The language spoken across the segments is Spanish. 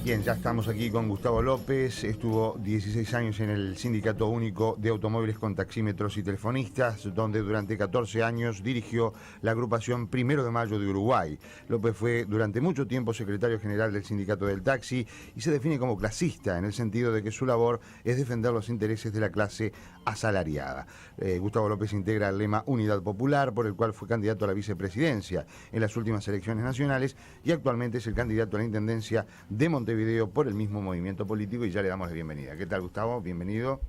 Bien, ya estamos aquí con Gustavo López. Estuvo 16 años en el Sindicato Único de Automóviles con Taxímetros y Telefonistas, donde durante 14 años dirigió la agrupación Primero de Mayo de Uruguay. López fue durante mucho tiempo secretario general del Sindicato del Taxi y se define como clasista, en el sentido de que su labor es defender los intereses de la clase asalariada. Gustavo López integra el lema Unidad Popular, por el cual fue candidato a la vicepresidencia en las últimas elecciones nacionales y actualmente es el candidato a la intendencia de Montevideo por el mismo movimiento político, y ya le damos la bienvenida. ¿Qué tal, Gustavo? Bienvenido.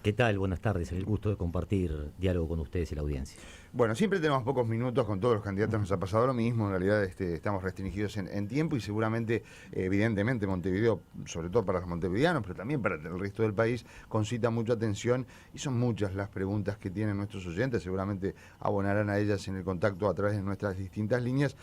¿Qué tal? Buenas tardes. El gusto de compartir diálogo con ustedes y la audiencia. Bueno, siempre tenemos pocos minutos, con todos los candidatos nos ha pasado lo mismo. En realidad estamos restringidos en tiempo y seguramente, evidentemente, Montevideo, sobre todo para los montevideanos, pero también para el resto del país, concita mucha atención y son muchas las preguntas que tienen nuestros oyentes. Seguramente abonarán a ellas en el contacto a través de nuestras distintas líneas.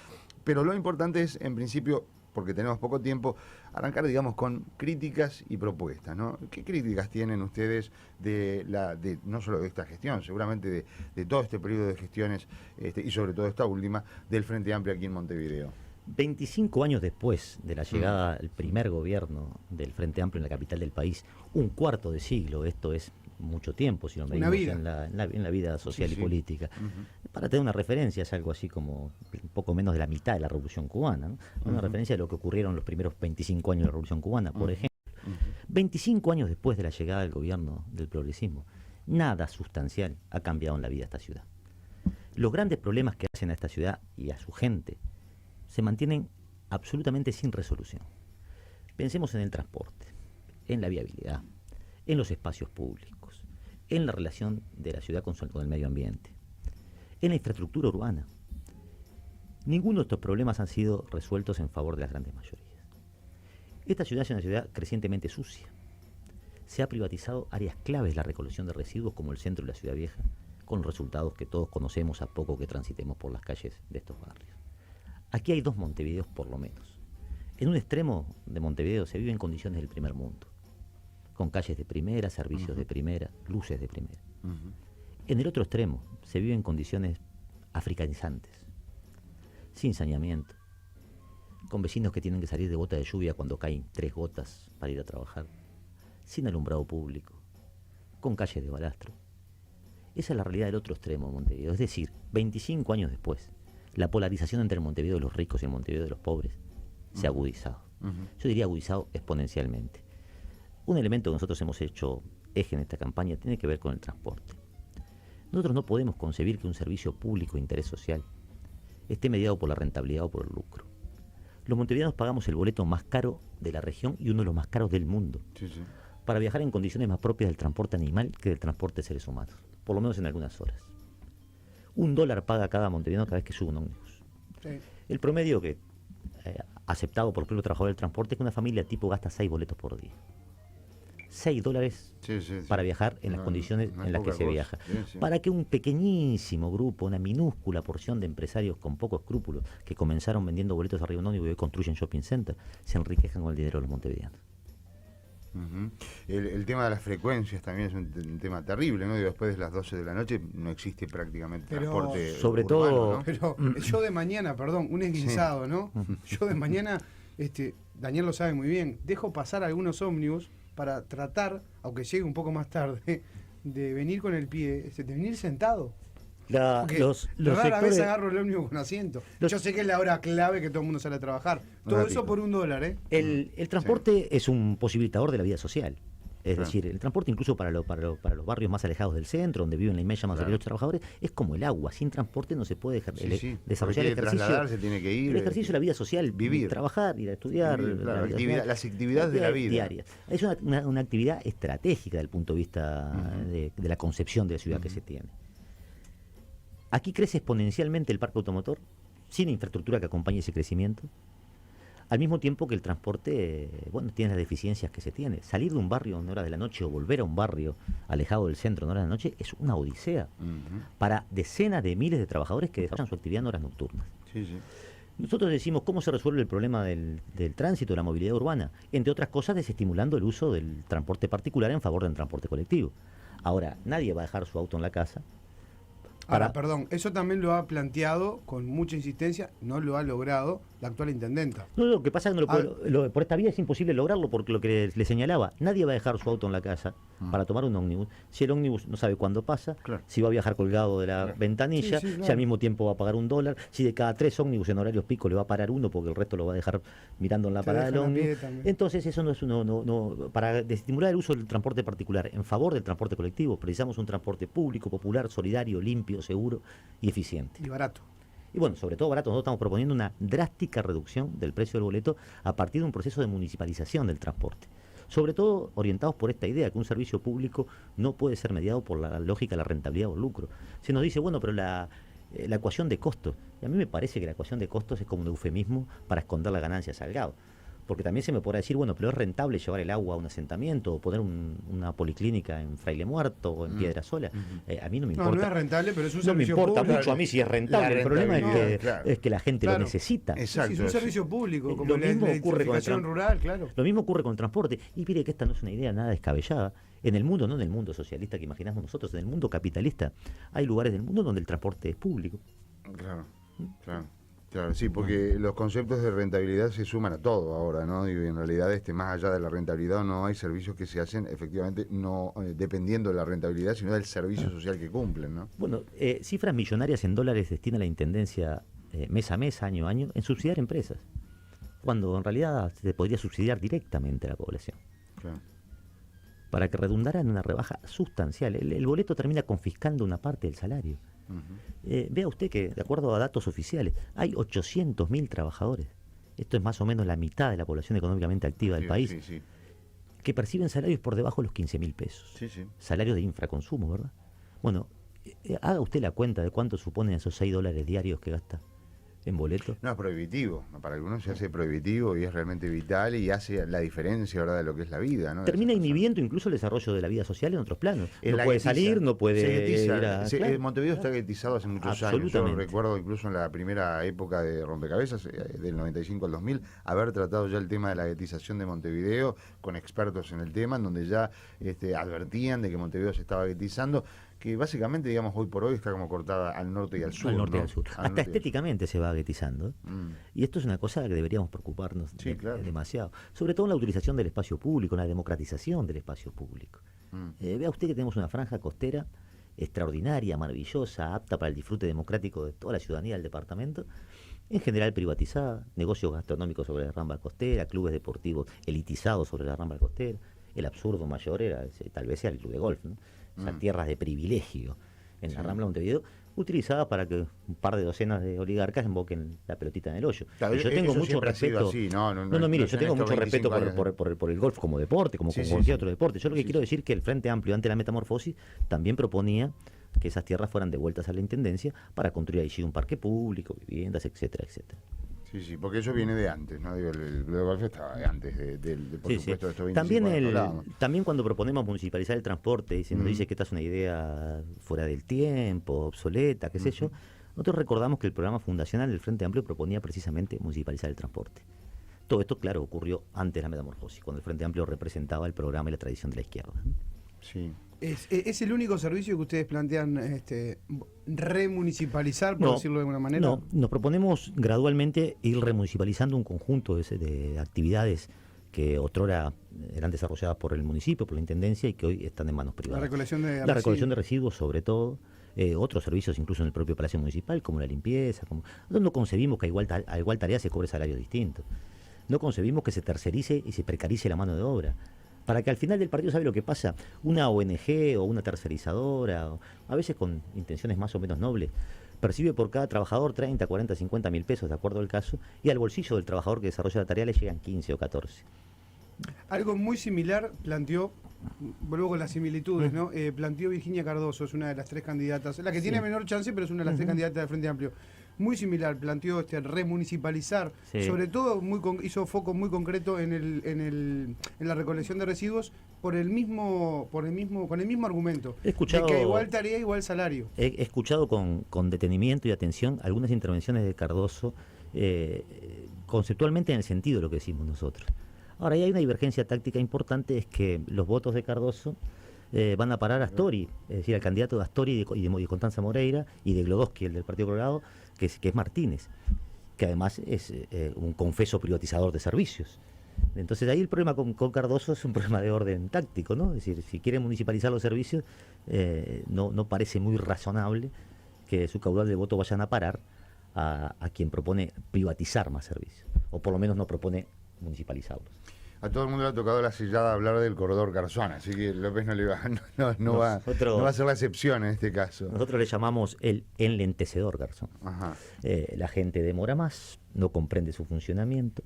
Pero lo importante es, en principio, porque tenemos poco tiempo, arrancar, digamos, con críticas y propuestas, ¿no? ¿Qué críticas tienen ustedes de no solo de esta gestión, seguramente de todo este periodo de gestiones, y sobre todo esta última, del Frente Amplio aquí en Montevideo? 25 años después de la llegada al primer gobierno del Frente Amplio en la capital del país, un cuarto de siglo, esto es mucho tiempo si lo medimos en la vida social y política. Para tener una referencia, es algo así como un poco menos de la mitad de la Revolución Cubana, ¿no? Una referencia de lo que ocurrieron los primeros 25 años de la Revolución Cubana, por ejemplo. 25 años después de la llegada del gobierno del progresismo, nada sustancial ha cambiado en la vida de esta ciudad. Los grandes problemas que hacen a esta ciudad y a su gente se mantienen absolutamente sin resolución. Pensemos en el transporte, en la viabilidad, en los espacios públicos, en la relación de la ciudad con el medio ambiente, en la infraestructura urbana. Ninguno de estos problemas han sido resueltos en favor de las grandes mayorías. Esta ciudad es una ciudad crecientemente sucia. Se ha privatizado áreas claves de la recolección de residuos, como el centro de la ciudad vieja, con los resultados que todos conocemos a poco que transitemos por las calles de estos barrios. Aquí hay dos Montevideos por lo menos. En un extremo de Montevideo se vive en condiciones del primer mundo, con calles de primera, servicios de primera, luces de primera. En el otro extremo se vive en condiciones africanizantes, sin saneamiento, con vecinos que tienen que salir de gota de lluvia cuando caen 3 gotas para ir a trabajar, sin alumbrado público, con calles de balastro. Esa es la realidad del otro extremo de Montevideo. Es decir, 25 años después, la polarización entre el Montevideo de los ricos y el Montevideo de los pobres se ha agudizado. Yo diría agudizado exponencialmente. Un elemento que nosotros hemos hecho eje en esta campaña tiene que ver con el transporte. Nosotros no podemos concebir que un servicio público de interés social esté mediado por la rentabilidad o por el lucro. Los montevideanos pagamos el boleto más caro de la región y uno de los más caros del mundo, para viajar en condiciones más propias del transporte animal que del transporte de seres humanos, por lo menos en algunas horas. $1 paga cada montevideano cada vez que sube un ómnibus. El promedio que aceptado por el propio trabajador del transporte es que una familia tipo gasta 6 boletos por día. $6 para viajar en las condiciones en las que se viaja. Para que un pequeñísimo grupo, una minúscula porción de empresarios con poco escrúpulos, que comenzaron vendiendo boletos arriba de un ómnibus y hoy construyen shopping center, se enriquezcan con el dinero de los montevideanos. El tema de las frecuencias también es un tema terrible, ¿no? Después de las 12 de la noche no existe prácticamente transporte sobre urbano, todo, ¿no? Pero yo de mañana, perdón, un esguinzado, ¿no? Yo de mañana, Daniel lo sabe muy bien, dejo pasar algunos ómnibus para tratar, aunque llegue un poco más tarde, de venir con el pie, de venir sentado. Los rara sectores, vez agarro el ómnibus con asiento. Yo sé que es la hora clave que todo el mundo sale a trabajar. Todo eso por $1, ¿eh? El transporte es un posibilitador de la vida social. Es decir, el transporte incluso para los barrios más alejados del centro, donde viven la inmensa mayoría de los trabajadores, es como el agua. Sin transporte no se puede desarrollar el ejercicio. Se tiene que ir, el ejercicio de la vida social, vivir, trabajar, ir a estudiar, las actividades de la vida diarias. Es una actividad estratégica desde el punto de vista de la concepción de la ciudad que se tiene. Aquí crece exponencialmente el parque automotor, sin infraestructura que acompañe ese crecimiento, al mismo tiempo que el transporte, tiene las deficiencias que se tiene. Salir de un barrio en horas de la noche o volver a un barrio alejado del centro en horas de la noche es una odisea para decenas de miles de trabajadores que desarrollan su actividad en horas nocturnas. Nosotros decimos, ¿cómo se resuelve el problema del tránsito, de la movilidad urbana? Entre otras cosas, desestimulando el uso del transporte particular en favor del transporte colectivo. Ahora, nadie va a dejar su auto en la casa. Ahora, perdón, eso también lo ha planteado con mucha insistencia, no lo ha logrado la actual intendenta. No, lo que pasa es que por esta vía es imposible lograrlo, porque lo que le señalaba, nadie va a dejar su auto en la casa para tomar un ómnibus. Si el ómnibus no sabe cuándo pasa, si va a viajar colgado de la ventanilla, si al mismo tiempo va a pagar $1, si de cada 3 ómnibus en horarios pico le va a parar uno porque el resto lo va a dejar mirando en la parada del ómnibus. Entonces eso no es para estimular el uso del transporte particular en favor del transporte colectivo, precisamos un transporte público, popular, solidario, limpio, seguro y eficiente. Y barato. Y bueno, sobre todo barato, nosotros estamos proponiendo una drástica reducción del precio del boleto a partir de un proceso de municipalización del transporte. Sobre todo orientados por esta idea que un servicio público no puede ser mediado por la lógica de la rentabilidad o el lucro. Se nos dice, bueno, pero la ecuación de costos. Y a mí me parece que la ecuación de costos es como un eufemismo para esconder la ganancia Salgado. Porque también se me podrá decir, bueno, pero es rentable llevar el agua a un asentamiento o poner una policlínica en Fraile Muerto o en Piedra Sola. A mí no me importa. No es rentable, pero es un servicio público. No me importa público. mucho a mí si es rentable. El problema es que la gente lo necesita. Exacto. Sí, es un servicio público, como lo mismo ocurre con el rural, claro. Lo mismo ocurre con el transporte. Y mire que esta no es una idea nada descabellada. En el mundo, no en el mundo socialista que imaginamos nosotros, en el mundo capitalista, hay lugares del mundo donde el transporte es público. Claro, sí, porque los conceptos de rentabilidad se suman a todo ahora, ¿no? Y en realidad, más allá de la rentabilidad, no hay servicios que se hacen efectivamente no dependiendo de la rentabilidad, sino del servicio social que cumplen, ¿no? Bueno, cifras millonarias en dólares destina la Intendencia mes a mes, año a año, en subsidiar empresas, cuando en realidad se podría subsidiar directamente a la población. Claro. Para que redundara en una rebaja sustancial. El boleto termina confiscando una parte del salario. Vea usted que, de acuerdo a datos oficiales, hay 800.000 trabajadores. Esto es más o menos la mitad de la población económicamente activa del país, que perciben salarios por debajo de los 15.000 pesos. Salarios de infraconsumo, ¿verdad? Bueno, haga usted la cuenta de cuánto suponen esos $6 diarios que gasta en boleto. No, es prohibitivo. Para algunos se hace prohibitivo y es realmente vital y hace la diferencia, ¿verdad?, de lo que es la vida, ¿no? Termina inhibiendo incluso el desarrollo de la vida social en otros planos. No puede salir, no puede ir a... Montevideo está guetizado hace muchos años. Yo recuerdo incluso en la primera época de Rompecabezas, del 95 al 2000, haber tratado ya el tema de la guetización de Montevideo con expertos en el tema, en donde ya advertían de que Montevideo se estaba guetizando, que básicamente, digamos, hoy por hoy está como cortada al norte y al sur. Al norte y al sur. Hasta estéticamente se va guetizando. Y esto es una cosa que deberíamos preocuparnos demasiado. Sobre todo en la utilización del espacio público, en la democratización del espacio público. Vea usted que tenemos una franja costera extraordinaria, maravillosa, apta para el disfrute democrático de toda la ciudadanía del departamento, en general privatizada, negocios gastronómicos sobre la rambla costera, clubes deportivos elitizados sobre la rambla costera. El absurdo mayor era, tal vez sea el club de golf, ¿no? Esas tierras de privilegio en la Rambla de Montevideo, utilizadas para que un par de docenas de oligarcas emboquen la pelotita en el hoyo. Claro, yo tengo mucho respeto. Mire, yo tengo mucho respeto por el golf como deporte, como cualquier otro deporte. Yo lo que quiero decir es que el Frente Amplio ante la metamorfosis también proponía que esas tierras fueran devueltas a la Intendencia para construir allí un parque público, viviendas, etcétera, etcétera. Sí, porque eso viene de antes, ¿no? Digo, el golf estaba antes por supuesto, de estos 25 También cuando proponemos municipalizar el transporte y se nos dice que esta es una idea fuera del tiempo, obsoleta, qué sé yo, nosotros recordamos que el programa fundacional del Frente Amplio proponía precisamente municipalizar el transporte. Todo esto, claro, ocurrió antes de la metamorfosis, cuando el Frente Amplio representaba el programa y la tradición de la izquierda. Sí. ¿Es el único servicio que ustedes plantean remunicipalizar, por decirlo de alguna manera? No, nos proponemos gradualmente ir remunicipalizando un conjunto de actividades que otrora eran desarrolladas por el municipio, por la Intendencia, y que hoy están en manos privadas. La recolección de residuos, sobre todo. Otros servicios incluso en el propio Palacio Municipal, como la limpieza. Nosotros no concebimos que a igual tarea se cobre salario distinto. No concebimos que se tercerice y se precarice la mano de obra. Para que al final del partido, ¿sabe lo que pasa? Una ONG o una tercerizadora, a veces con intenciones más o menos nobles, percibe por cada trabajador 30, 40, 50 mil pesos, de acuerdo al caso, y al bolsillo del trabajador que desarrolla la tarea le llegan 15 o 14. Algo muy similar planteó, vuelvo con las similitudes, ¿no? Planteó Virginia Cardoso, es una de las 3 candidatas, la que tiene menor chance, pero es una de las 3 candidatas del Frente Amplio. Muy similar, planteó remunicipalizar, sobre todo hizo foco muy concreto en la recolección de residuos con el mismo argumento, de que igual tarea, igual salario. He escuchado con detenimiento y atención algunas intervenciones de Cardoso, conceptualmente en el sentido de lo que decimos nosotros. Ahora, hay una divergencia táctica importante, es que los votos de Cardoso van a parar a Astori, es decir, al candidato de Astori y de Constanza Moreira, y de Glodowski, el del Partido Colorado, que es Martínez, que además es un confeso privatizador de servicios. Entonces ahí el problema con Cardoso es un problema de orden táctico, ¿no? Es decir, si quiere municipalizar los servicios, no parece muy razonable que su caudal de votos vayan a parar a quien propone privatizar más servicios, o por lo menos no propone municipalizarlos. A todo el mundo le ha tocado la sillada hablar del corredor Garzón, así que López no va a ser la excepción en este caso. Nosotros le llamamos el enlentecedor Garzón. Ajá. La gente demora más, no comprende su funcionamiento.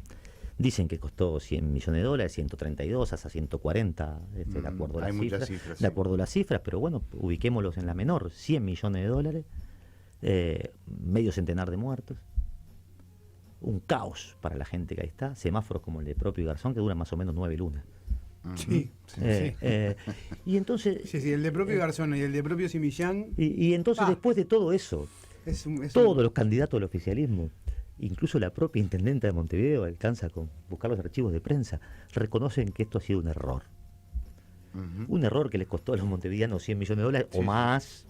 Dicen que costó $100 millones, 132, hasta 140, de acuerdo a las cifras. Cifras, de acuerdo a las cifras, pero bueno, ubiquémoslos en la menor, $100 millones, medio centenar de muertos. Un caos para la gente que ahí está, semáforos como el de propio Garzón que duran más o menos 9 lunas. Sí. Y entonces... Sí, el de propio Garzón y el de propio Simillán. Y entonces después de todo eso, todos los candidatos del oficialismo, incluso la propia intendenta de Montevideo, alcanza con buscar los archivos de prensa, reconocen que esto ha sido un error. Un error que les costó a los montevideanos $100 millones o más,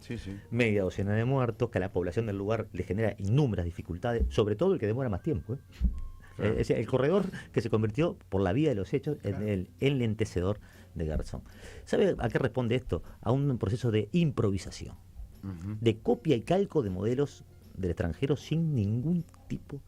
media docena de muertos, que a la población del lugar le genera innumerables dificultades, sobre todo el que demora más tiempo. Claro. Es el corredor que se convirtió por la vía de los hechos en el enlentecedor de Garzón. ¿Sabe a qué responde esto? A un proceso de improvisación, de copia y calco de modelos del extranjero sin ningún tipo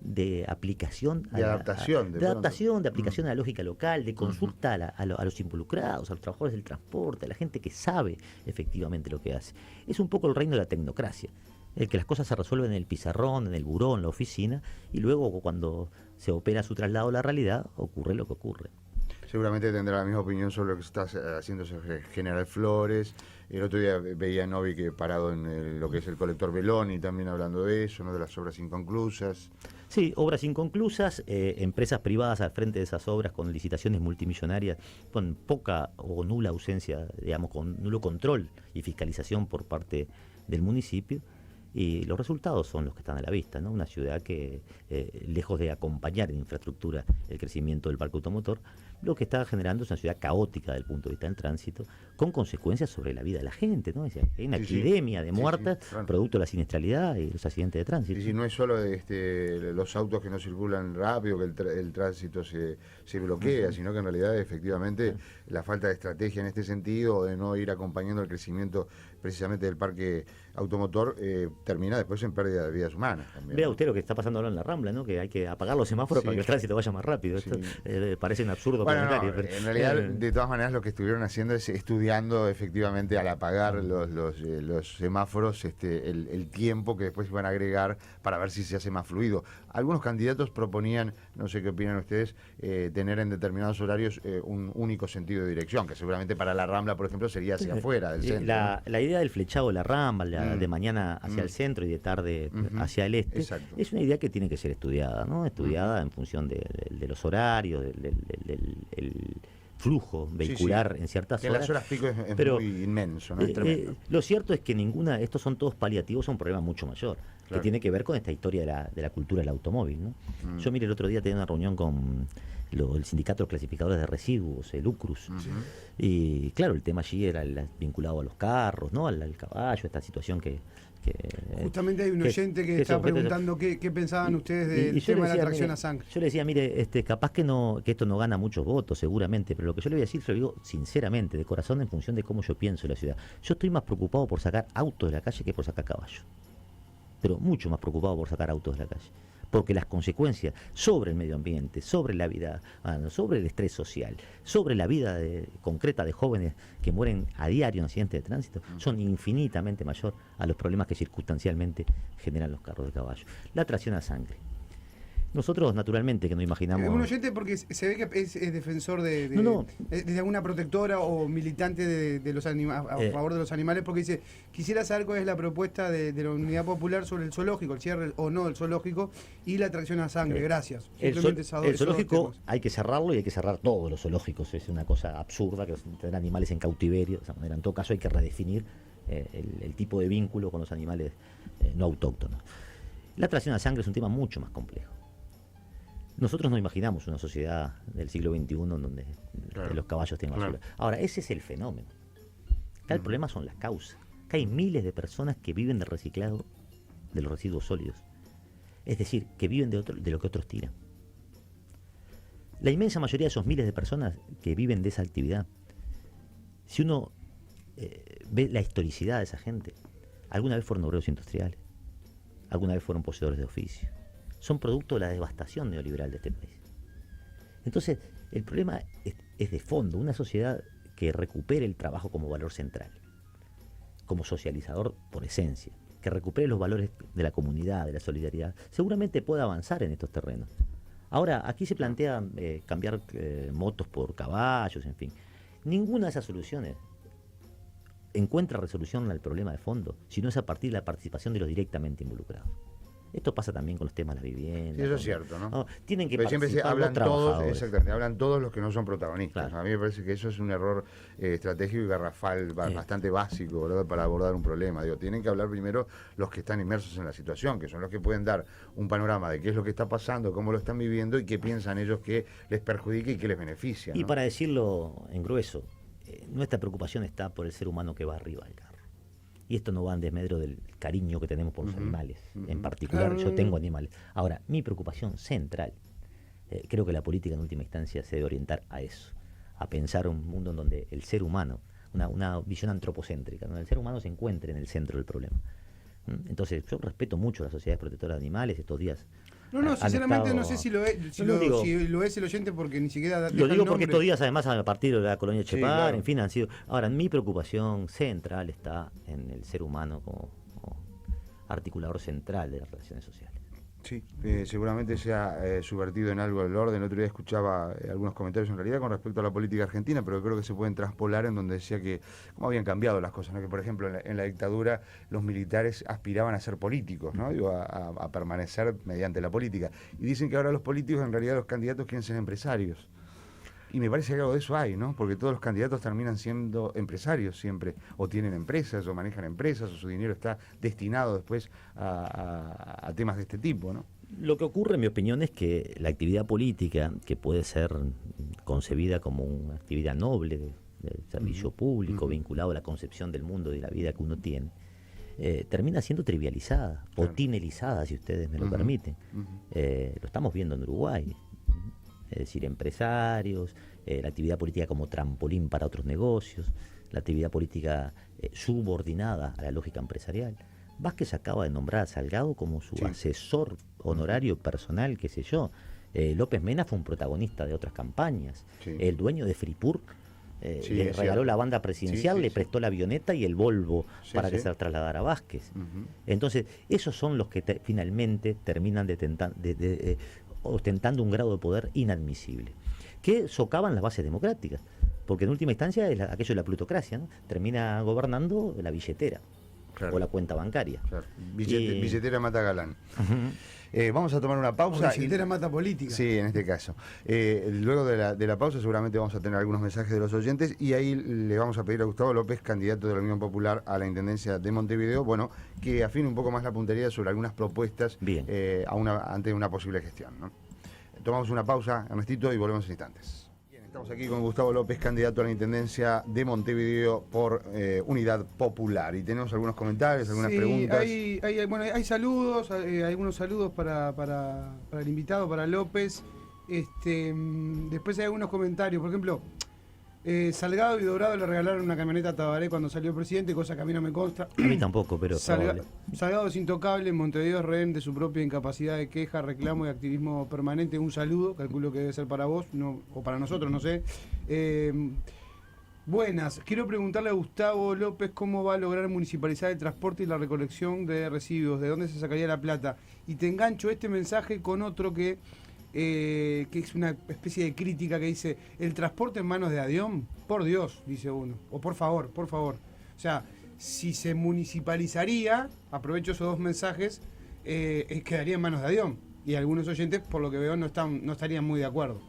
de aplicación, de adaptación, de aplicación a la lógica local, de consulta a los involucrados, a los trabajadores del transporte, a la gente que sabe efectivamente lo que hace. Es un poco el reino de la tecnocracia, el que las cosas se resuelven en el pizarrón, en el buró, en la oficina, y luego cuando se opera su traslado a la realidad, ocurre lo que ocurre. Seguramente tendrá la misma opinión sobre lo que está haciendo General Flores. El otro día veía a Novi que parado en lo que es el colector Beloni, también hablando de eso, ¿no? De las obras inconclusas. Sí, obras inconclusas, empresas privadas al frente de esas obras con licitaciones multimillonarias, con poca o nula ausencia, digamos, con nulo control y fiscalización por parte del municipio. Y los resultados son los que están a la vista, ¿no? Una ciudad que, lejos de acompañar en infraestructura el crecimiento del parque automotor, lo que está generando es una ciudad caótica desde el punto de vista del tránsito, con consecuencias sobre la vida de la gente, ¿no? Es decir, hay una epidemia de muertes claro, producto de la siniestralidad y los accidentes de tránsito. Y si no es solo los autos que no circulan rápido, que el tránsito se bloquea, sino que en realidad efectivamente la falta de estrategia en este sentido, de no ir acompañando el crecimiento precisamente del parque automotor, termina después en pérdida de vidas humanas también. Vea usted lo que está pasando ahora en la Rambla, ¿no? Que hay que apagar los semáforos para que el tránsito vaya más rápido. Esto parece un absurdo comentario. Pero en realidad, de todas maneras, lo que estuvieron haciendo es estudiando efectivamente al apagar los semáforos el tiempo que después iban a agregar para ver si se hace más fluido. Algunos candidatos proponían, no sé qué opinan ustedes, tener en determinados horarios un único sentido de dirección, que seguramente para la Rambla, por ejemplo, sería hacia afuera del centro. La idea del flechado de la Rambla, de mañana hacia el centro y de tarde hacia el este, es una idea que tiene que ser estudiada, ¿no? Estudiada en función de los horarios, del flujo vehicular en ciertas horas. En las horas pico es muy inmenso, ¿no? Es tremendo. Lo cierto es que estos son todos paliativos a un problema mucho mayor, que tiene que ver con esta historia de la cultura del automóvil, ¿no? Yo, mire, el otro día tenía una reunión con el sindicato de clasificadores de residuos, el UCRUS, y claro, el tema allí era vinculado a los carros, ¿no? Al caballo, esta situación que justamente hay un oyente que está preguntando qué pensaban ustedes del tema de la tracción a sangre. Yo le decía, mire, capaz que esto no gana muchos votos seguramente, pero lo que yo le voy a decir, se lo digo sinceramente, de corazón, en función de cómo yo pienso en la ciudad. Yo estoy más preocupado por sacar autos de la calle que por sacar caballos, pero mucho más preocupado por sacar autos de la calle, porque las consecuencias sobre el medio ambiente, sobre la vida, sobre el estrés social, sobre la vida concreta de jóvenes que mueren a diario en accidentes de tránsito, son infinitamente mayor a los problemas que circunstancialmente generan los carros de caballo. La tracción a sangre. Nosotros, naturalmente, que no imaginamos... Un oyente porque se ve que es defensor de alguna protectora o militante de los a favor de los animales, porque dice, quisiera saber cuál es la propuesta de la Unidad Popular sobre el zoológico, el cierre o no del zoológico y la tracción a sangre. Gracias. El zoológico hay que cerrarlo y hay que cerrar todos los zoológicos. Es una cosa absurda que tener animales en cautiverio. De esa manera, en todo caso, hay que redefinir el tipo de vínculo con los animales no autóctonos. La tracción a sangre es un tema mucho más complejo. Nosotros no imaginamos una sociedad del siglo XXI en donde los caballos tienen basura. Ahora, ese es el fenómeno. Acá el problema son las causas. Acá hay miles de personas que viven del reciclado de los residuos sólidos. Es decir, que viven de lo que otros tiran. La inmensa mayoría de esos miles de personas que viven de esa actividad, si uno ve la historicidad de esa gente, alguna vez fueron obreros industriales, alguna vez fueron poseedores de oficio. Son producto de la devastación neoliberal de este país. Entonces, el problema es de fondo, una sociedad que recupere el trabajo como valor central, como socializador por esencia, que recupere los valores de la comunidad, de la solidaridad, seguramente pueda avanzar en estos terrenos. Ahora, aquí se plantea cambiar motos por caballos, en fin. Ninguna de esas soluciones encuentra resolución al problema de fondo, sino es a partir de la participación de los directamente involucrados. Esto pasa también con los temas de la vivienda. Sí, eso es cierto, ¿no? No, tienen que pero siempre hablan todos, exactamente, hablan todos los que no son protagonistas. Claro. A mí me parece que eso es un error estratégico y garrafal, bastante básico, ¿verdad?, para abordar un problema. Digo, tienen que hablar primero los que están inmersos en la situación, que son los que pueden dar un panorama de qué es lo que está pasando, cómo lo están viviendo y qué piensan ellos que les perjudica y que les beneficia, ¿no? Y para decirlo en grueso, nuestra preocupación está por el ser humano que va arriba del carro. Y esto no va en desmedro del cariño que tenemos por los animales. En particular, yo tengo animales. Ahora, mi preocupación central, creo que la política en última instancia se debe orientar a eso, a pensar un mundo en donde el ser humano, una visión antropocéntrica, donde el ser humano se encuentre en el centro del problema. Entonces, yo respeto mucho a las sociedades protectoras de animales. Estos días sinceramente no sé si lo es, si lo es el oyente, porque ni siquiera lo digo porque estos días, además, a partir de la colonia Chepar, sí, claro, en fin, han sido. Ahora, mi preocupación central está en el ser humano como articulador central de las relaciones sociales. Sí, seguramente se ha subvertido en algo el orden. El otro día escuchaba algunos comentarios en realidad con respecto a la política argentina, pero creo que se pueden traspolar en donde decía que cómo habían cambiado las cosas, ¿no? Que por ejemplo en la dictadura los militares aspiraban a ser políticos, ¿no? Digo, a permanecer mediante la política. Y dicen que ahora los políticos, en realidad los candidatos, quieren ser empresarios. Y me parece que algo de eso hay, ¿no? Porque todos los candidatos terminan siendo empresarios siempre, o tienen empresas, o manejan empresas, o su dinero está destinado después a temas de este tipo, ¿no? Lo que ocurre, en mi opinión, es que la actividad política, que puede ser concebida como una actividad noble, de servicio público, vinculado a la concepción del mundo y de la vida que uno tiene, termina siendo trivializada, claro, o tinelizada, si ustedes me lo permiten. Lo estamos viendo en Uruguay. Es decir, empresarios, la actividad política como trampolín para otros negocios, la actividad política subordinada a la lógica empresarial. Vázquez acaba de nombrar a Salgado como su asesor honorario personal, qué sé yo. López Mena fue un protagonista de otras campañas. El dueño de Fripur le regaló la banda presidencial, le prestó la avioneta y el Volvo para que se trasladara a Vázquez. Entonces, esos son los que finalmente terminan ostentando un grado de poder inadmisible, que socavan las bases democráticas, porque en última instancia es aquello de la plutocracia, ¿no? Termina gobernando la billetera, claro, o la cuenta bancaria. Claro. Billetera mata galán. Vamos a tomar una pausa. Billetera mata política. Sí, en este caso. Luego de la pausa seguramente vamos a tener algunos mensajes de los oyentes y ahí le vamos a pedir a Gustavo López, candidato de la Unión Popular a la Intendencia de Montevideo, que afine un poco más la puntería sobre algunas propuestas ante una posible gestión, ¿no? Tomamos una pausa, Ernestito, y volvemos en instantes. Bien, estamos aquí con Gustavo López, candidato a la Intendencia de Montevideo por Unidad Popular. Y tenemos algunos comentarios, algunas preguntas. Hay saludos, algunos saludos para el invitado, para López. Después hay algunos comentarios, por ejemplo, Salgado y Dorado le regalaron una camioneta a Tabaré cuando salió el presidente, cosa que a mí no me consta. A mí tampoco, pero Salgado es intocable, en Montevideo es rehén de su propia incapacidad de queja, reclamo y activismo permanente. Un saludo, calculo que debe ser para vos, o para nosotros, no sé. Buenas, quiero preguntarle a Gustavo López cómo va a lograr municipalizar el transporte y la recolección de residuos, de dónde se sacaría la plata. Y te engancho este mensaje con otro que es una especie de crítica que dice: el transporte en manos de Adión, por Dios, dice uno, o por favor. O sea, si se municipalizaría, aprovecho esos dos mensajes, quedaría en manos de Adión. Y algunos oyentes, por lo que veo, no estarían muy de acuerdo.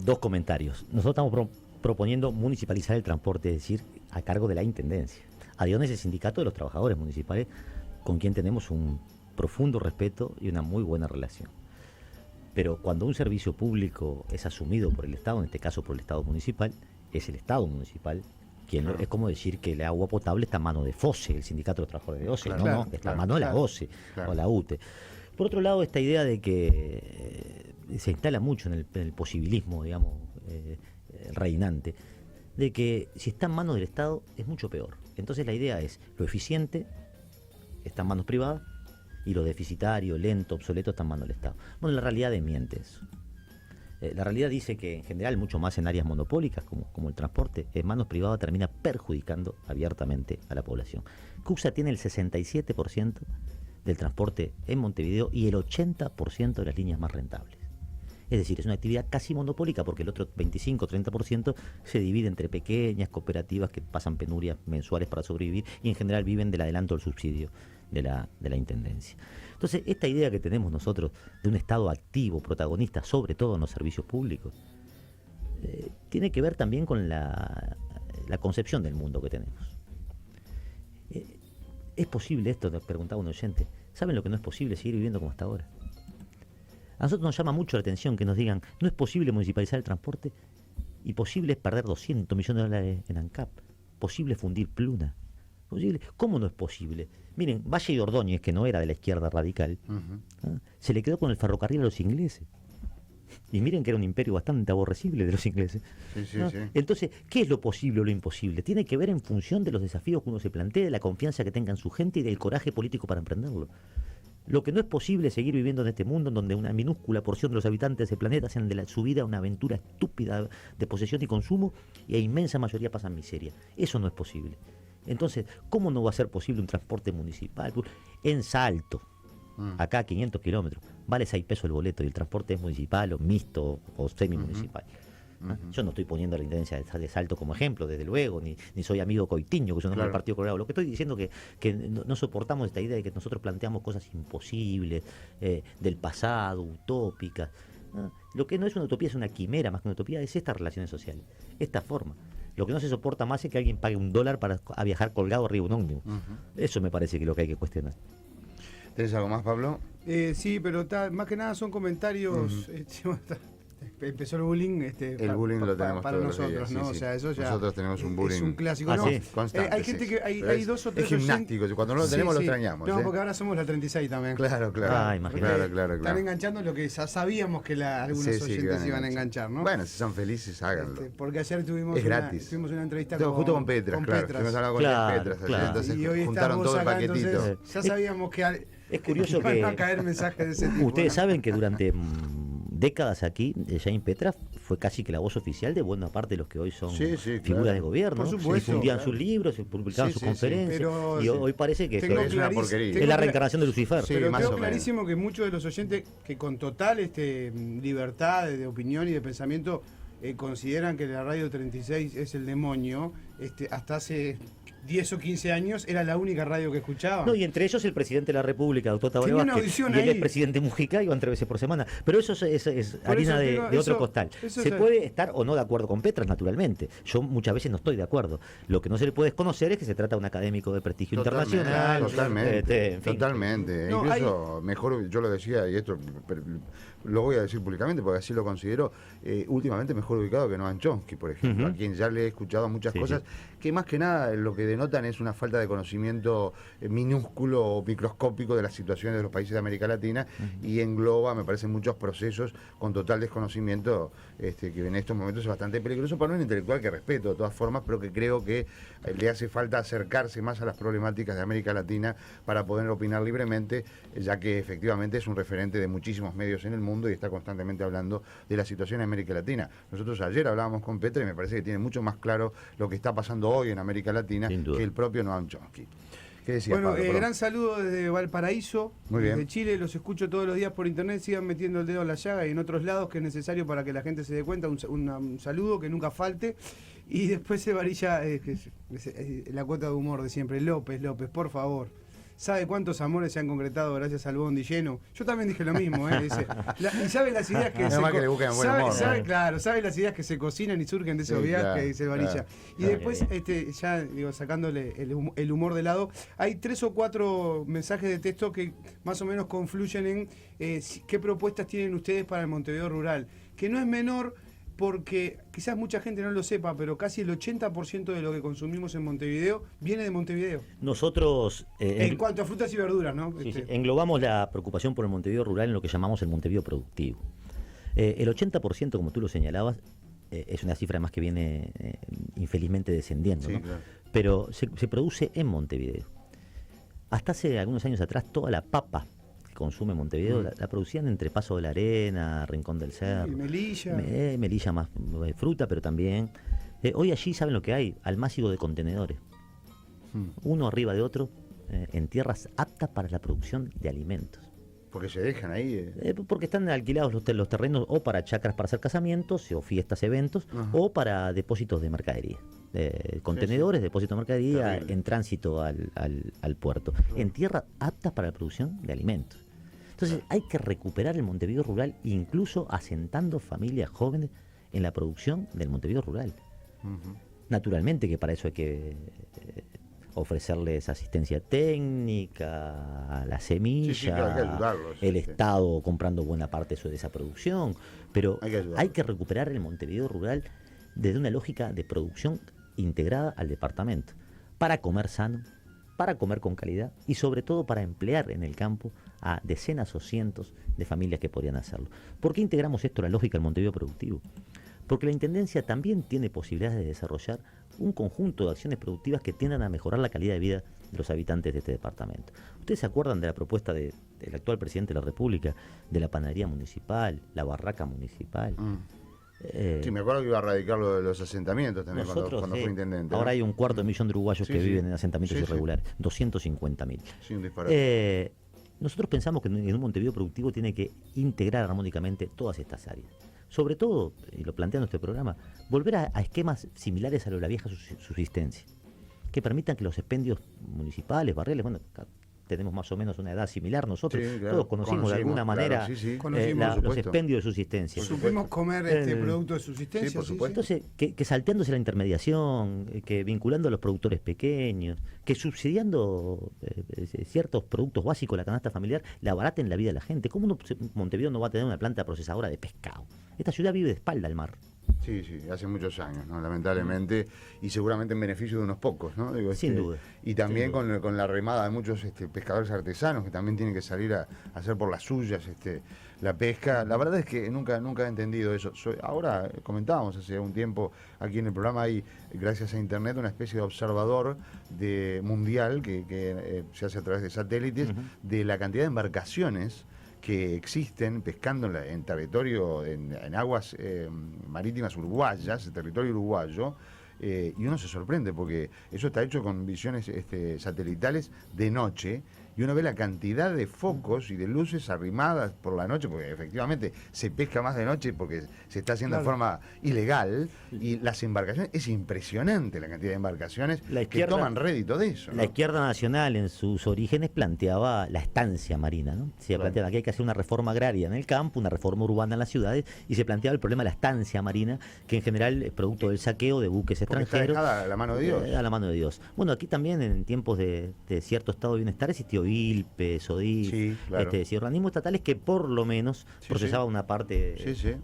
Dos comentarios. Nosotros estamos proponiendo municipalizar el transporte, es decir, a cargo de la Intendencia. Adión es el sindicato de los trabajadores municipales, con quien tenemos un profundo respeto y una muy buena relación. Pero cuando un servicio público es asumido por el Estado, en este caso por el Estado municipal, es el Estado municipal quien es como decir que el agua potable está en manos de FOSE, el Sindicato de los Trabajadores de OCE, está en manos de la OCE o la UTE. Por otro lado, esta idea de que se instala mucho en el posibilismo, digamos, reinante, de que si está en manos del Estado es mucho peor. Entonces la idea es, lo eficiente está en manos privadas y lo deficitario, lento, obsoleto está en manos del Estado. Bueno, la realidad desmiente eso. La realidad dice que en general, mucho más en áreas monopólicas como el transporte, en manos privadas termina perjudicando abiertamente a la población. CUCSA tiene el 67% del transporte en Montevideo y el 80% de las líneas más rentables. Es decir, es una actividad casi monopólica porque el otro 25-30% se divide entre pequeñas cooperativas que pasan penurias mensuales para sobrevivir y en general viven del adelanto del subsidio de la Intendencia. Entonces, esta idea que tenemos nosotros de un Estado activo, protagonista, sobre todo en los servicios públicos, tiene que ver también con la concepción del mundo que tenemos. ¿Es posible esto? Nos preguntaba un oyente. ¿Saben lo que no es posible? Seguir viviendo como hasta ahora. A nosotros nos llama mucho la atención que nos digan, no es posible municipalizar el transporte y posible es perder 200 millones de dólares en ANCAP, posible fundir Pluna. ¿Posible? ¿Cómo no es posible? Miren, Valle y Ordóñez, que no era de la izquierda radical, se le quedó con el ferrocarril a los ingleses. Y miren que era un imperio bastante aborrecible de los ingleses. Sí. Entonces, ¿qué es lo posible o lo imposible? Tiene que ver en función de los desafíos que uno se plantee, de la confianza que tenga en su gente y del coraje político para emprenderlo. Lo que no es posible es seguir viviendo en este mundo en donde una minúscula porción de los habitantes de ese planeta hacen de su vida una aventura estúpida de posesión y consumo y la inmensa mayoría pasan miseria. Eso no es posible. Entonces, ¿cómo no va a ser posible un transporte municipal? En Salto, acá a 500 kilómetros, vale 6 pesos el boleto y el transporte es municipal o mixto o semi-municipal. Yo no estoy poniendo la Intendencia de Salto como ejemplo, desde luego, ni soy amigo Coitiño, que yo no del Partido Colorado. Lo que estoy diciendo es que no soportamos esta idea de que nosotros planteamos cosas imposibles, del pasado, utópicas. Lo que no es una utopía es una quimera, más que una utopía es estas relaciones sociales, esta forma. Lo que no se soporta más es que alguien pague $1 para viajar colgado arriba de un ómnibus. Eso me parece que es lo que hay que cuestionar. ¿Tienes algo más, Pablo? Sí, pero más que nada son comentarios. Empezó el bullying. El bullying lo tenemos para todos nosotros, los días, ¿no? sí. O sea, eso ya. Nosotros tenemos un bullying. Es un clásico, ¿no? Constante. Hay gente que. Hay 2 o 3. Es gimnástico, cuando no lo tenemos lo extrañamos. No, porque ahora somos la 36 también. Claro. Claro. Están enganchando lo que ya sabíamos que algunos oyentes iban a enganchar, ¿no? Bueno, si son felices, háganlo. Porque ayer tuvimos una entrevista justo con Petras, claro. Estuvimos hablando con Petras ayer, entonces y hoy juntaron todo el paquetito. Ya sabíamos que es curioso que van a caer mensajes de ese tipo. Ustedes saben que durante décadas aquí, Jaime Petras fue casi que la voz oficial de buena parte de los que hoy son figuras de gobierno. Por supuesto, difundían sus libros, publicaban sus conferencias. Pero, y hoy parece que es una porquería. Es la reencarnación de Lucifer. Pero creo clarísimo que muchos de los oyentes que con total libertad de opinión y de pensamiento consideran que la Radio 36 es el demonio, hasta hace 10 o 15 años era la única radio que escuchaba. No, y entre ellos el presidente de la República, doctor Tabaré Vázquez, y el expresidente Mujica iban 3 veces por semana. Pero eso es harina de otro costal. Se puede estar o no de acuerdo con Petras, naturalmente. Yo muchas veces no estoy de acuerdo. Lo que no se le puede desconocer es que se trata de un académico de prestigio internacional. Totalmente. No, incluso, mejor, yo lo decía, y esto lo voy a decir públicamente porque así lo considero, últimamente mejor ubicado que Noam Chomsky, por ejemplo, a quien ya le he escuchado muchas cosas, que más que nada lo que denotan es una falta de conocimiento minúsculo o microscópico de las situaciones de los países de América Latina y engloba, me parece, muchos procesos con total desconocimiento, que en estos momentos es bastante peligroso para un intelectual que respeto de todas formas, pero que creo que le hace falta acercarse más a las problemáticas de América Latina para poder opinar libremente, ya que efectivamente es un referente de muchísimos medios en el mundo y está constantemente hablando de la situación en América Latina. Nosotros ayer hablábamos con Petra y me parece que tiene mucho más claro lo que está pasando hoy en América Latina que el propio Noam Chomsky. ¿Qué decías, Pablo? Bueno, gran saludo desde Valparaíso, desde Chile, los escucho todos los días por internet, sigan metiendo el dedo en la llaga y en otros lados que es necesario para que la gente se dé cuenta, un saludo que nunca falte. Y después se varilla la cuota de humor de siempre, López, por favor. ¿Sabe cuántos amores se han concretado gracias al bondi lleno? Yo también dije lo mismo, dice. Y sabe las ideas que sabe las ideas que se cocinan y surgen de esos viajes, dice Varilla. Y después, ya digo, sacándole el humor de lado, hay 3 o 4 mensajes de texto que más o menos confluyen en qué propuestas tienen ustedes para el Montevideo rural, que no es menor porque quizás mucha gente no lo sepa, pero casi el 80% de lo que consumimos en Montevideo viene de Montevideo. Nosotros... en cuanto a frutas y verduras, ¿no? Sí, englobamos la preocupación por el Montevideo rural en lo que llamamos el Montevideo productivo. El 80%, como tú lo señalabas, es una cifra más que viene infelizmente descendiendo, ¿no? Claro. Pero se produce en Montevideo. Hasta hace algunos años atrás, toda la papa que consume Montevideo la producían entre Paso de la Arena, Rincón del Cerro. Melilla. Melilla más fruta, pero también... hoy allí, ¿saben lo que hay? Almácigo de contenedores. Uno arriba de otro, en tierras aptas para la producción de alimentos. Porque se dejan ahí. Porque están alquilados los terrenos o para chacras para hacer casamientos o fiestas, eventos, o para depósitos de mercadería. Contenedores, depósitos de mercadería. Terrible. En tránsito al puerto. Claro. En tierras aptas para la producción de alimentos. Entonces hay que recuperar el Montevideo rural, incluso asentando familias jóvenes en la producción del Montevideo rural. Naturalmente que para eso hay que... ofrecerles asistencia técnica, la semilla, el Estado comprando buena parte de esa producción, pero hay que recuperar el Montevideo rural desde una lógica de producción integrada al departamento, para comer sano, para comer con calidad y sobre todo para emplear en el campo a decenas o cientos de familias que podrían hacerlo. ¿Por qué integramos esto a la lógica del Montevideo productivo? Porque la Intendencia también tiene posibilidades de desarrollar un conjunto de acciones productivas que tiendan a mejorar la calidad de vida de los habitantes de este departamento. ¿Ustedes se acuerdan de la propuesta del actual presidente de la República, de la panadería municipal, la barraca municipal? Sí, me acuerdo que iba a radicar lo de los asentamientos también cuando fue intendente. Ahora hay 250.000 de uruguayos que viven en asentamientos irregulares, 250.000. Sí, un disparate. Nosotros pensamos que en un Montevideo productivo tiene que integrar armónicamente todas estas áreas. Sobre todo, y lo plantea en este programa, volver a esquemas similares a lo de la vieja subsistencia, que permitan que los expendios municipales, barriales, bueno, tenemos más o menos una edad similar nosotros, todos conocimos de alguna manera los expendios de subsistencia. Supimos comer productos de subsistencia. Sí, por supuesto. Entonces, que salteándose la intermediación, que vinculando a los productores pequeños, que subsidiando ciertos productos básicos de la canasta familiar, le abaraten la vida de la gente. ¿Cómo Montevideo no va a tener una planta procesadora de pescado? Esta ciudad vive de espalda al mar. Sí, hace muchos años, ¿no? Lamentablemente, y seguramente en beneficio de unos pocos, ¿no? Sin duda. Y también con la remada de muchos pescadores artesanos que también tienen que salir a hacer por las suyas la pesca. La verdad es que nunca he entendido eso. Ahora comentábamos hace un tiempo aquí en el programa, hay, gracias a internet, una especie de observador mundial que se hace a través de satélites de la cantidad de embarcaciones que existen pescando en territorio, en aguas marítimas uruguayas, territorio uruguayo, y uno se sorprende porque eso está hecho con visiones satelitales de noche, y uno ve la cantidad de focos y de luces arrimadas por la noche, porque efectivamente se pesca más de noche porque se está haciendo de forma ilegal, y las embarcaciones, es impresionante la cantidad de embarcaciones que toman rédito de eso, ¿no? La izquierda nacional en sus orígenes planteaba la estancia marina, ¿no? Se planteaba que hay que hacer una reforma agraria en el campo, una reforma urbana en las ciudades, y se planteaba el problema de la estancia marina, que en general es producto del saqueo de buques extranjeros. Está dejada a la mano de Dios. A la mano de Dios. Bueno, aquí también en tiempos de cierto estado de bienestar existió ILPE, SODIF, organismos estatales que por lo menos procesaban una parte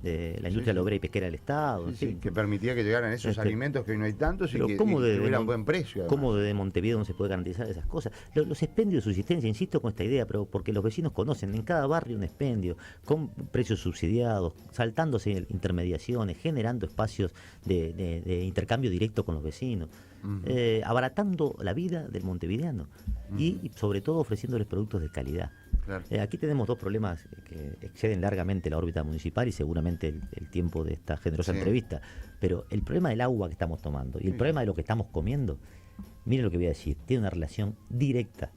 de la industria obrera y pesquera del Estado. Que permitía que llegaran esos alimentos que hoy no hay tantos y que tuvieran buen precio. ¿Cómo desde Montevideo no se puede garantizar esas cosas? Los expendios de subsistencia, insisto con esta idea, pero porque los vecinos conocen en cada barrio un expendio, con precios subsidiados, saltándose intermediaciones, generando espacios de intercambio directo con los vecinos. Abaratando la vida del montevideano y sobre todo ofreciéndoles productos de calidad. Claro. Aquí tenemos dos problemas que exceden largamente la órbita municipal y seguramente el tiempo de esta generosa entrevista, pero el problema del agua que estamos tomando y el problema de lo que estamos comiendo, miren lo que voy a decir, tiene una relación directa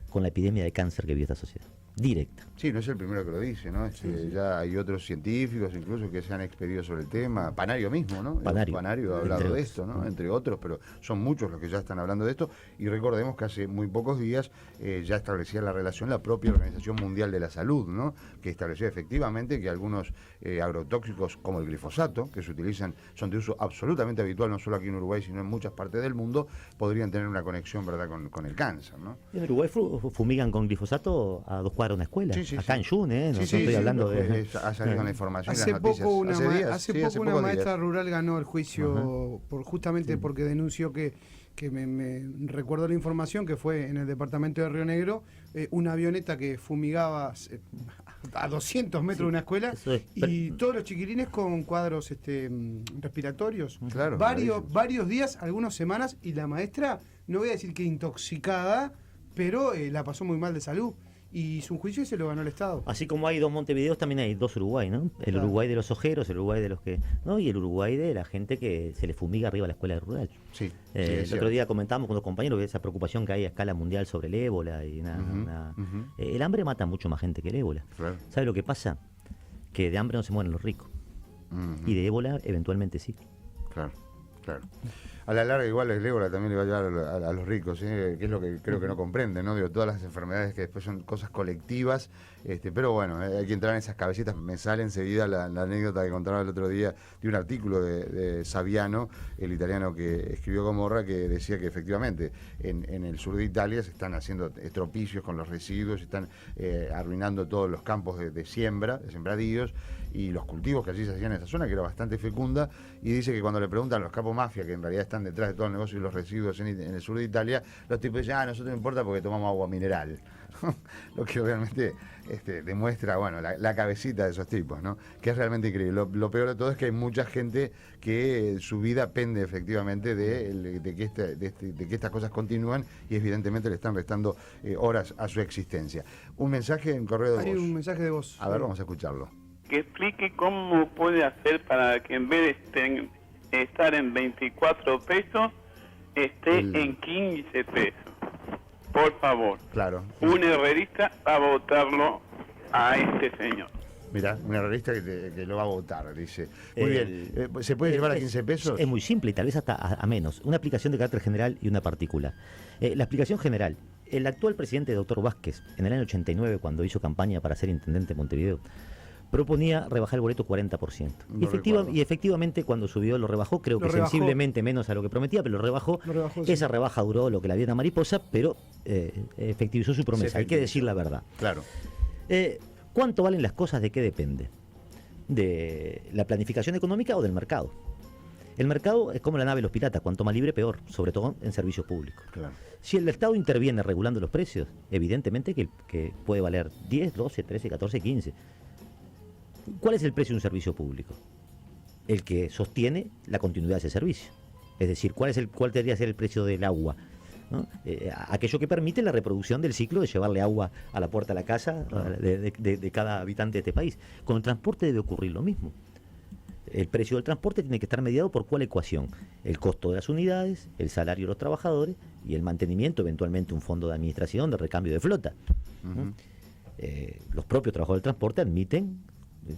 con la epidemia de cáncer que vive esta sociedad. Directa. Sí, no es el primero que lo dice, ¿no? Ya hay otros científicos incluso que se han expedido sobre el tema. Panario mismo, ¿no? Panario ha hablado de esto, ¿no? Entre otros, pero son muchos los que ya están hablando de esto. Y recordemos que hace muy pocos días ya establecía la relación la propia Organización Mundial de la Salud, ¿no? Que estableció efectivamente que algunos agrotóxicos como el glifosato, que se utilizan, son de uso absolutamente habitual, no solo aquí en Uruguay, sino en muchas partes del mundo, podrían tener una conexión, ¿verdad?, con el cáncer, ¿no? En Uruguay fumigan con glifosato a 2 cuadras cuadra una escuela. Acá en Yune, no sí, estoy hablando de... Ha salido la información. Hace poco una maestra días. rural ganó el juicio justamente porque denunció que me recuerdo la información que fue en el departamento de Río Negro, una avioneta que fumigaba a 200 metros de una escuela y todos los chiquilines con cuadros respiratorios. Claro, varios días, algunas semanas, y la maestra, no voy a decir que intoxicada, pero la pasó muy mal de salud. Y su juicio se lo ganó el Estado. Así como hay dos Montevideos, también hay dos Uruguay, ¿no? El Uruguay de los ojeros, el Uruguay de los que... ¿no? Y el Uruguay de la gente que se le fumiga arriba a la escuela rural. Sí, el otro día comentábamos con los compañeros de esa preocupación que hay a escala mundial sobre el ébola. Y el hambre mata mucho más gente que el ébola. Claro. ¿Sabe lo que pasa? Que de hambre no se mueren los ricos. Y de ébola eventualmente sí. Claro. A la larga igual el ébola también le va a llevar a los ricos, que es lo que creo que no comprenden, ¿no? Digo, todas las enfermedades que después son cosas colectivas, pero bueno, hay que entrar en esas cabecitas. Me sale enseguida la anécdota que contaba el otro día de un artículo de Saviano, el italiano que escribió Gomorra, que decía que efectivamente en el sur de Italia se están haciendo estropicios con los residuos, se están arruinando todos los campos de siembra, de sembradíos, y los cultivos que allí se hacían en esa zona, que era bastante fecunda, y dice que cuando le preguntan a los capos mafia, que en realidad están detrás de todo el negocio y los residuos en el sur de Italia, los tipos dicen, a nosotros no importa porque tomamos agua mineral. Lo que realmente demuestra, bueno, la cabecita de esos tipos, ¿no? Que es realmente increíble. Lo peor de todo es que hay mucha gente que su vida pende efectivamente de que estas cosas continúan y evidentemente le están restando horas a su existencia. Un mensaje en correo de voz. Hay un mensaje de voz. A ver, vamos a escucharlo. Que explique cómo puede hacer para que en vez de estar en 24 pesos, esté en 15 pesos. Por favor. Claro. Un herrerista va a votarlo a este señor. Mirá, un herrerista que lo va a votar, dice. Muy bien. ¿Se puede llevar a 15 pesos? Es muy simple y tal vez hasta a menos. Una aplicación de carácter general y una particular. La explicación general. El actual presidente, doctor Vázquez, en el año 89, cuando hizo campaña para ser intendente de Montevideo, proponía rebajar el boleto 40%. Y efectivamente cuando subió lo rebajó, creo que sensiblemente menos a lo que prometía, pero lo rebajó. Esa rebaja duró lo que la vida mariposa, pero efectivizó su promesa. Hay que decir la verdad. Claro. ¿Cuánto valen las cosas? ¿De qué depende? ¿De la planificación económica o del mercado? El mercado es como la nave de los piratas, cuanto más libre peor, sobre todo en servicios públicos. Claro. Si el Estado interviene regulando los precios, evidentemente que puede valer 10, 12, 13, 14, 15. ¿Cuál es el precio de un servicio público? El que sostiene la continuidad de ese servicio. Es decir, ¿cuál debería ser el precio del agua? ¿No? Aquello que permite la reproducción del ciclo de llevarle agua a la puerta de la casa de cada habitante de este país. Con el transporte debe ocurrir lo mismo. El precio del transporte tiene que estar mediado por ¿cuál ecuación? El costo de las unidades, el salario de los trabajadores y el mantenimiento, eventualmente un fondo de administración de recambio de flota. Los propios trabajadores del transporte admiten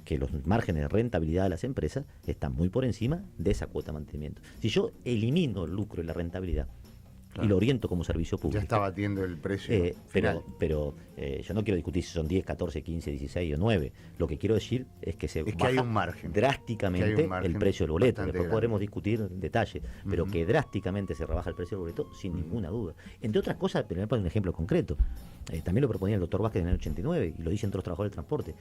que los márgenes de rentabilidad de las empresas están muy por encima de esa cuota de mantenimiento. Si yo elimino el lucro y la rentabilidad, claro, y lo oriento como servicio público, ya está batiendo el precio final. Pero yo no quiero discutir si son 10, 14, 15, 16 o 9. Lo que quiero decir es que baja hay un margen, drásticamente el precio del boleto. Después podremos discutir detalles, pero que drásticamente se rebaja el precio del boleto, sin ninguna duda. Entre otras cosas, pero me pongo un ejemplo concreto. También lo proponía el doctor Vázquez en el 89 y lo dicen otros trabajadores del transporte.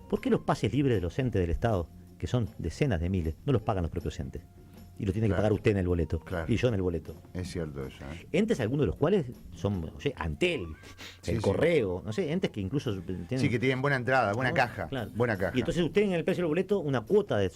¿Por qué los pases libres de los entes del Estado, que son decenas de miles, no los pagan los propios entes? Y lo tiene que pagar usted en el boleto, y yo en el boleto. Es cierto eso. Entes, algunos de los cuales son, Antel, el Correo, entes que incluso tienen... Sí, que tienen buena entrada, buena caja. Claro. Buena caja. Y entonces usted en el precio del boleto, una cuota del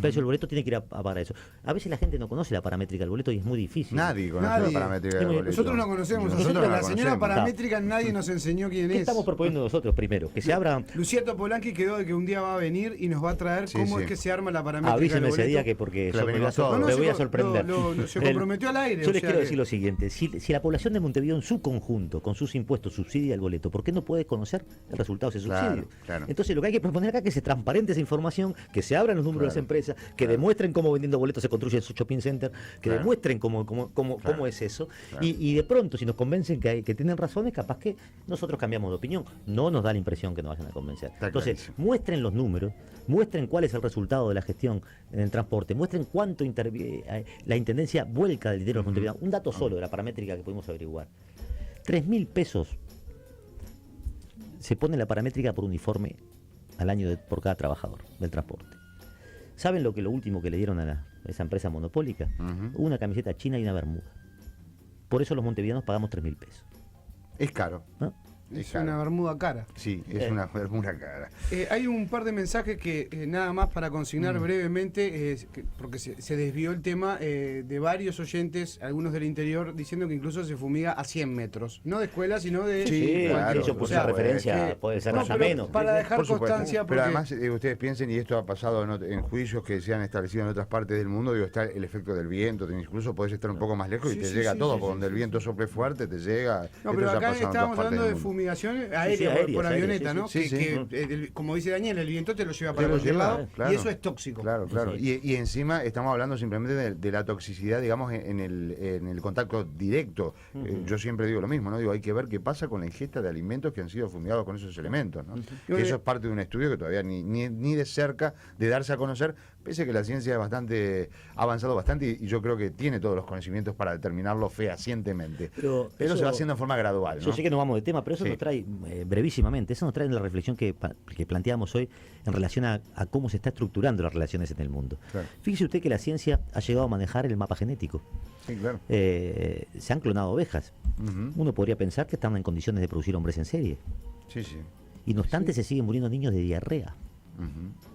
precio del boleto tiene que ir a pagar eso. A veces la gente no conoce la paramétrica del boleto y es muy difícil. Nadie conoce la paramétrica del boleto. Nosotros no conocemos. La señora paramétrica nadie nos enseñó quién es. ¿Qué estamos proponiendo nosotros primero? Que se abra... Lucieto Polanqui quedó de que un día va a venir y nos va a traer cómo es que se arma la paramétrica del boleto. Avíseme ese día que porque me voy a sorprender. Se comprometió al aire. Yo les quiero decir lo siguiente: si la población de Montevideo en su conjunto, con sus impuestos, subsidia el boleto, ¿por qué no puede conocer el resultado de ese subsidio? Claro. Entonces lo que hay que proponer acá es que se transparente esa información, que se abran los números de las empresas, que demuestren cómo vendiendo boletos se construyen sus shopping centers, que demuestren cómo es eso. Y de pronto, si nos convencen que tienen razones, capaz que nosotros cambiamos de opinión. No nos da la impresión que nos vayan a convencer. Entonces, muestren los números, muestren cuál es el resultado de la gestión en el transporte, muestren cuánto la Intendencia vuelca del dinero de Montevideo. Un dato solo de la paramétrica que pudimos averiguar: 3.000 pesos se pone la paramétrica por uniforme al año por cada trabajador del transporte. ¿Saben lo último que le dieron a esa empresa monopólica? Una camiseta china y una bermuda. Por eso los montevideanos pagamos 3.000 pesos. Es caro. ¿No? Es una bermuda cara. Sí, es una bermuda cara. Hay un par de mensajes que nada más para consignar brevemente, porque se desvió el tema de varios oyentes, algunos del interior, diciendo que incluso se fumiga a 100 metros. No de escuela, sino de... Sí, claro. Eso puse una referencia, puede ser más o menos. Para dejar constancia... Porque... Pero además, ustedes piensen, y esto ha pasado en juicios que se han establecido en otras partes del mundo, está el efecto del viento, incluso podés estar un poco más lejos y te llega todo, porque donde el viento sople fuerte te llega... No, pero acá estábamos hablando de fumigación aérea. Por avioneta, ¿no? Como dice Daniel, el viento te lo lleva para cualquier lado, claro, y eso es tóxico. Claro. Y encima estamos hablando simplemente de la toxicidad, digamos, en el contacto directo. Yo siempre digo lo mismo, ¿no? Digo, hay que ver qué pasa con la ingesta de alimentos que han sido fumigados con esos elementos, ¿no? Eso es parte de un estudio que todavía ni de cerca de darse a conocer, pese a que la ciencia ha avanzado bastante y yo creo que tiene todos los conocimientos para determinarlo fehacientemente. Pero eso se va haciendo en forma gradual, ¿no? Yo sé que no vamos de tema, pero eso nos trae... brevísimamente, eso nos trae en la reflexión que planteamos hoy en relación a cómo se está estructurando las relaciones en el mundo. Claro. Fíjese usted que la ciencia ha llegado a manejar el mapa genético. Sí, claro. Se han clonado ovejas. Uno podría pensar que están en condiciones de producir hombres en serie. Sí. Y no obstante se siguen muriendo niños de diarrea.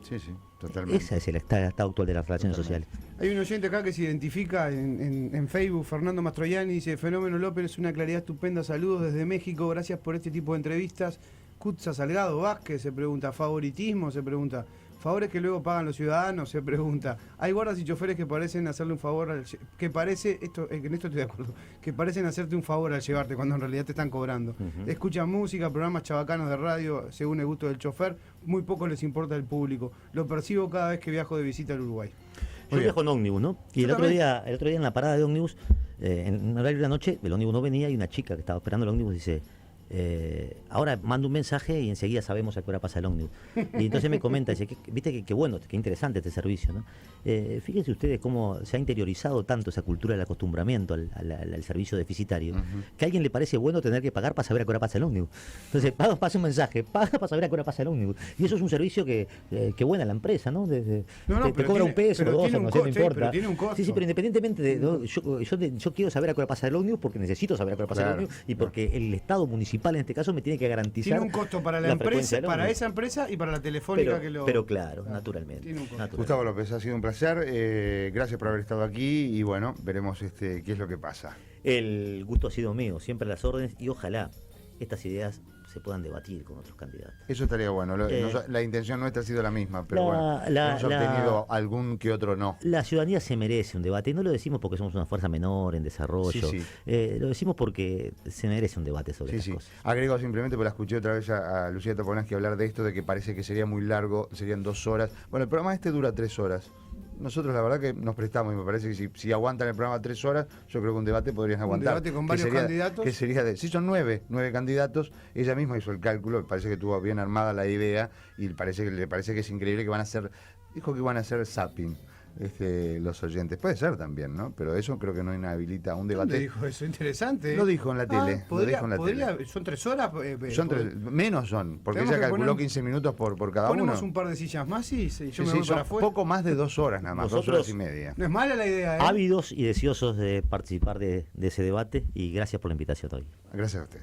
Sí, totalmente. Ese es el estado actual de las relaciones sociales. Hay un oyente acá que se identifica en Facebook, Fernando Mastroianni, dice: Fenómeno López es una claridad estupenda, saludos desde México, gracias por este tipo de entrevistas. Cutza Salgado Vázquez se pregunta: favoritismo, se pregunta, favores que luego pagan los ciudadanos, se pregunta, hay guardas y choferes que parecen hacerle un favor en esto estoy de acuerdo, que parecen hacerte un favor al llevarte cuando en realidad te están cobrando. Escuchan música, programas chabacanos de radio según el gusto del chofer, muy poco les importa el público, lo percibo cada vez que viajo de visita al Uruguay. Yo viajo en ómnibus, ¿no? Y el otro día en la parada de ómnibus, en horario de la noche, el ómnibus no venía y una chica que estaba esperando el ómnibus dice: ahora mando un mensaje y enseguida sabemos a qué hora pasa el ómnibus. Y entonces me comenta, dice, viste que bueno, que interesante este servicio, ¿no? Fíjense ustedes cómo se ha interiorizado tanto esa cultura del acostumbramiento al servicio deficitario, que a alguien le parece bueno tener que pagar para saber a qué hora pasa el ómnibus. Entonces pasa un mensaje, paga para saber a qué hora pasa el ómnibus. Y eso es un servicio que buena la empresa, ¿no? te cobra un peso o dos, no importa. Pero tiene un costo. Sí, pero independientemente de... Yo quiero saber a qué hora pasa el ómnibus porque necesito saber a qué hora pasa el ómnibus y porque el Estado municipal en este caso me tiene que garantizar. Tiene un costo para la empresa, para esa empresa y para la telefónica pero claro, naturalmente. Gustavo López, ha sido un placer. Gracias por haber estado aquí y bueno, veremos qué es lo que pasa. El gusto ha sido mío, siempre a las órdenes y ojalá estas ideas se puedan debatir con otros candidatos. Eso estaría bueno. La intención nuestra ha sido la misma, pero hemos obtenido algún que otro no. La ciudadanía se merece un debate, y no lo decimos porque somos una fuerza menor en desarrollo, lo decimos porque se merece un debate sobre estas cosas. Agrego simplemente, porque la escuché otra vez a Lucía Topolansky hablar de esto, de que parece que sería muy largo, serían 2 horas. Bueno, el programa dura 3 horas. Nosotros la verdad que nos prestamos y me parece que si aguantan el programa 3 horas, yo creo que un debate podrían aguantar. Un debate con varios candidatos. Que sería son 9 candidatos. Ella misma hizo el cálculo, parece que tuvo bien armada la idea y le parece que es increíble que dijo que van a hacer zapping. Los oyentes. Puede ser también, ¿no? Pero eso creo que no inhabilita un debate. ¿Dónde dijo eso? Interesante. Lo dijo en la tele. ¿Son 3 horas? Menos son, porque ella calculó 15 minutos por cada uno. Ponemos un par de sillas más y yo me voy para afuera. Poco más de 2 horas nada más, Nosotros, 2 horas y media. No es mala la idea, ¿eh? Ávidos y deseosos de participar de ese debate y gracias por la invitación hoy. Gracias a usted.